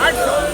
800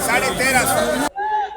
1350।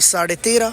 13.5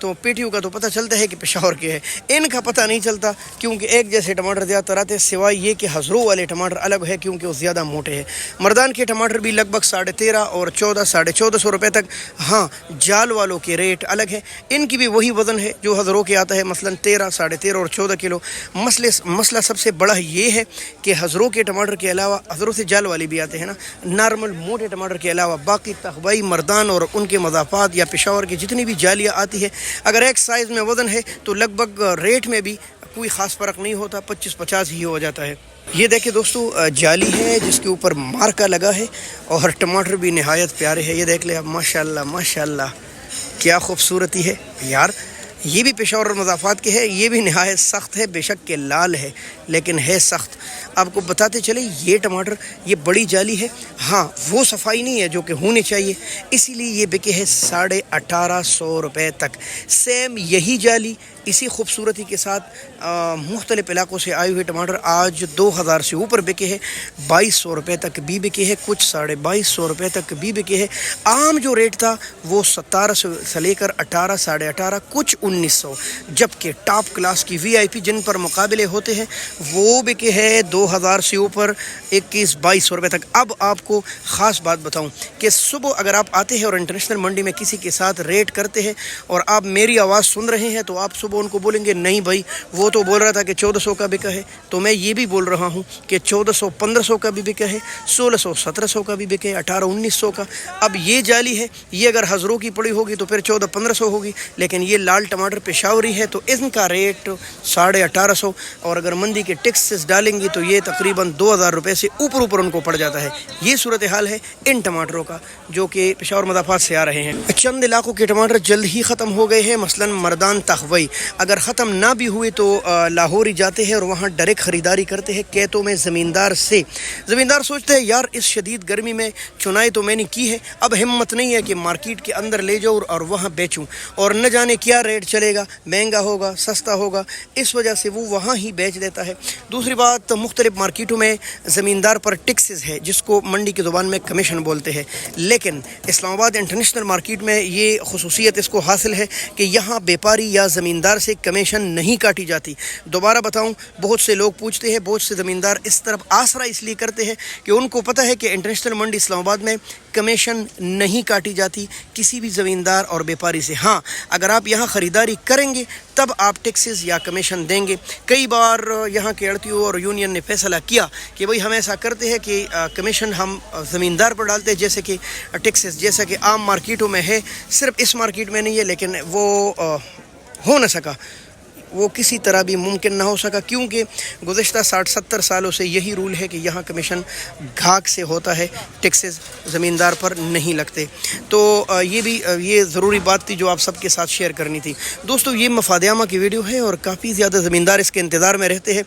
تو پیٹیوں کا تو پتہ چلتا ہے کہ پشاور کے ہے، ان کا پتہ نہیں چلتا کیونکہ ایک جیسے ٹماٹر زیادہ تر آتے ہیں، سوائے یہ کہ حضروں والے ٹماٹر الگ ہے کیونکہ وہ زیادہ موٹے ہیں۔ مردان کے ٹماٹر بھی لگ بھگ 13.5 اور 14 1450 روپے تک۔ ہاں جال والوں کے ریٹ الگ ہے، ان کی بھی وہی وزن ہے جو حضروں کے آتا ہے، مثلا 13 13.5 اور 14 کلو۔ مسئلہ سب سے بڑا یہ ہے کہ حضروں کے ٹماٹر کے علاوہ حضروں سے جال والے بھی آتے ہیں نا، نارمل موٹے ٹماٹر کے علاوہ باقی تخبائی مردان اور ان کے مضافات یا پشاور کی جتنی بھی جالیاں آتی ہے، اگر ایک سائز میں وزن ہے تو لگ بھگ ریٹ میں بھی کوئی خاص فرق نہیں ہوتا، 25-50 ہی ہو جاتا ہے۔ یہ دیکھیں دوستو جالی ہے جس کے اوپر مارکا لگا ہے اور ٹماٹر بھی نہایت پیارے ہیں، یہ دیکھ لیں آپ، ماشاءاللہ ماشاءاللہ کیا خوبصورتی ہے یار۔ یہ بھی پشاور اور مضافات کے ہے، یہ بھی نہایت سخت ہے، بے شک کہ لال ہے لیکن ہے سخت۔ آپ کو بتاتے چلے یہ ٹماٹر یہ بڑی جالی ہے، ہاں وہ صفائی نہیں ہے جو کہ ہونی چاہیے، اسی لیے یہ بکے ہے 1850 روپے تک۔ سیم یہی جالی اسی خوبصورتی کے ساتھ مختلف علاقوں سے آئے ہوئے ٹماٹر آج 2000 سے اوپر بکے ہیں، 2200 روپے تک بھی بکے ہیں، کچھ 2250 روپے تک بھی بکے ہیں۔ عام جو ریٹ تھا وہ 1700 سے لے کر 18 18.5 کچھ 1900، جبکہ ٹاپ کلاس کی VIP جن پر مقابلے ہوتے ہیں وہ بکے ہیں 2000 سے اوپر 2100-2200 روپے تک۔ اب آپ کو خاص بات بتاؤں کہ صبح اگر آپ آتے ہیں اور انٹرنیشنل منڈی میں کسی کے ساتھ ریٹ کرتے ہیں اور آپ میری آواز سن رہے ہیں تو آپ صبح ان کو بولیں گے نہیں بھائی وہ تو بول رہا تھا کہ 1400 کا بکا ہے، تو میں یہ بھی بول رہا ہوں کہ 1400-1500 کا بھی بکا ہے، 1600-1700 کا بھی بکا ہے، 1800-1900 کا۔ اب یہ جالی ہے، یہ اگر حضروں کی پڑی ہوگی تو پھر 1400-1500 ہوگی، لیکن یہ لال ٹماٹر پشاوری ہے تو ان کا ریٹ 1850، اور اگر منڈی کے ٹیکسز ڈالیں گی تو یہ تقریباً 2000 روپے سے اوپر ان کو پڑ جاتا ہے۔ یہ صورتحال ہے ان ٹماٹروں کا جو کہ پشاور مضافات سے آ رہے ہیں۔ چند علاقوں کے ٹماٹر جلد ہی ختم ہو گئے ہیں، مثلا مردان تخوئی، اگر ختم نہ بھی ہوئے تو لاہور ہی جاتے ہیں اور وہاں ڈائریکٹ خریداری کرتے ہیں کیتوں میں زمیندار سے۔ زمیندار سوچتے ہیں یار اس شدید گرمی میں چنائی تو میں نے کی ہے، اب ہمت نہیں ہے کہ مارکیٹ کے اندر لے جاؤ اور وہاں بیچوں، اور نہ جانے کیا ریٹ چلے گا، مہنگا ہوگا سستا ہوگا، اس وجہ سے وہ وہاں ہی بیچ دیتا ہے۔ دوسری بات، مختلف مارکیٹوں میں زمیندار پر ٹیکسز ہے جس کو منڈی کی زبان میں کمیشن بولتے ہیں، لیکن اسلام آباد انٹرنیشنل مارکیٹ میں یہ خصوصیت اس کو حاصل ہے کہ یہاں بیپاری یا زمیندار سے کمیشن نہیں کاٹی جاتی۔ دوبارہ بتاؤں، بہت سے لوگ پوچھتے ہیں، بہت سے زمیندار اس طرف آسرا اس لیے کرتے ہیں کہ ان کو پتہ ہے کہ انٹرنیشنل منڈی اسلام آباد میں کمیشن نہیں کاٹی جاتی کسی بھی زمیندار اور بیپاری سے۔ ہاں اگر آپ یہاں خریداری کریں گے تب آپ ٹیکسز یا کمیشن دیں گے۔ کئی بار یہاں کے اڑتیوں اور یونین نے فیصلہ کیا کہ بھئی ہم ایسا کرتے ہیں کہ کمیشن ہم زمیندار پر ڈالتے ہیں جیسے کہ ٹیکسز، جیسا کہ عام مارکیٹوں میں ہے، صرف اس مارکیٹ میں نہیں ہے، لیکن وہ ہو نہ سکا، وہ کسی طرح بھی ممکن نہ ہو سکا کیونکہ گزشتہ 60-70 سالوں سے یہی رول ہے کہ یہاں کمیشن گھاگ سے ہوتا ہے، ٹیکسز زمیندار پر نہیں لگتے۔ تو یہ ضروری بات تھی جو آپ سب کے ساتھ شیئر کرنی تھی۔ دوستو یہ مفادیامہ کی ویڈیو ہے اور کافی زیادہ زمیندار اس کے انتظار میں رہتے ہیں،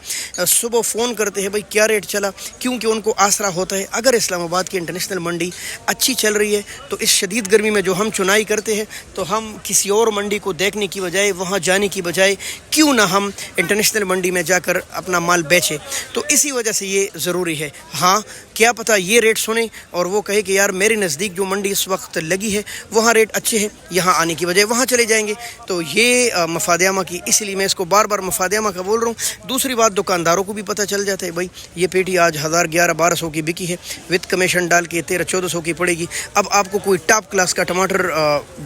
صبح فون کرتے ہیں بھائی کیا ریٹ چلا، کیونکہ ان کو آسرا ہوتا ہے اگر اسلام آباد کی انٹرنیشنل منڈی اچھی چل رہی ہے تو اس شدید گرمی میں جو ہم چنائی کرتے ہیں تو ہم کسی اور منڈی کو دیکھنے کی بجائے، وہاں جانے کی بجائے کیوں نہ ہم انٹرنیشنل منڈی میں جا کر اپنا مال بیچیں، تو اسی وجہ سے یہ ضروری ہے۔ ہاں کیا پتہ یہ ریٹ سنیں اور وہ کہے کہ یار میرے نزدیک جو منڈی اس وقت لگی ہے وہاں ریٹ اچھے ہیں، یہاں آنے کی بجائے وہاں چلے جائیں گے، تو یہ مفادیامہ کی، اس لیے میں اس کو بار بار مفادیامہ کا بول رہا ہوں۔ دوسری بات، دکانداروں کو بھی پتہ چل جاتا ہے بھائی یہ پیٹی آج 1011-1200 کی بکی ہے، وتھ کمیشن ڈال کے 1300-1400 کی پڑے گی۔ اب آپ کو کوئی ٹاپ کلاس کا ٹماٹر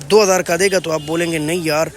2000 کا دے گا تو آپ بولیں گے نہیں یار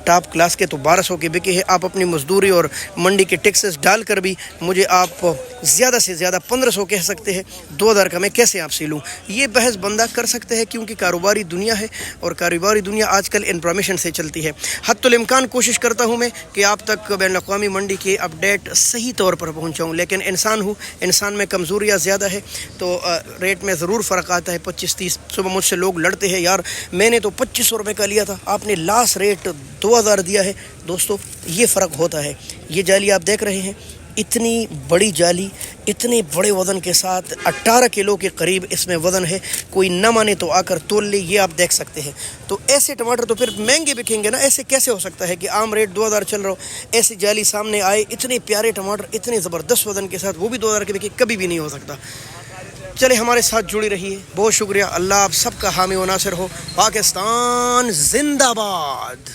ٹاپ کلاس کے تو 1200 کے بکے ہیں، آپ اپنی مزدوری اور منڈی کے ٹیکسز ڈال کر بھی مجھے آپ زیادہ سے زیادہ 1500 کہہ سکتے ہیں، 2000 کا میں کیسے آپ سے لوں؟ یہ بحث بندہ کر سکتے ہیں کیونکہ کاروباری دنیا ہے اور کاروباری دنیا آج کل انفارمیشن سے چلتی ہے۔ حتی الامکان کوشش کرتا ہوں میں کہ آپ تک بین الاقوامی منڈی کے اپڈیٹ صحیح طور پر پہنچاؤں، لیکن انسان ہوں، انسان میں کمزوریاں زیادہ ہے تو ریٹ میں ضرور فرق آتا ہے، 25-30۔ صبح مجھ سے لوگ لڑتے ہیں یار میں نے تو 2500 روپے کا لیا تھا، آپ نے لاسٹ ریٹ 2000 دیا ہے۔ دوستو یہ فرق ہوتا ہے۔ یہ جالی آپ دیکھ رہے ہیں، اتنی بڑی جالی، اتنے بڑے وزن کے ساتھ 18 کلو کے قریب اس میں وزن ہے، کوئی نہ مانے تو آ کر تول لے، یہ آپ دیکھ سکتے ہیں۔ تو ایسے ٹماٹر تو پھر مہنگے بکیں گے نا، ایسے کیسے ہو سکتا ہے کہ عام ریٹ 2000 چل رہا ہو، ایسی جالی سامنے آئے، اتنے پیارے ٹماٹر اتنے زبردست وزن کے ساتھ وہ بھی 2000 کے بکے، کبھی بھی نہیں ہو سکتا۔ چلے ہمارے ساتھ جڑی رہیے، بہت شکریہ، اللہ آپ سب کا حامی و ناصر ہو۔ پاکستان زندہ باد۔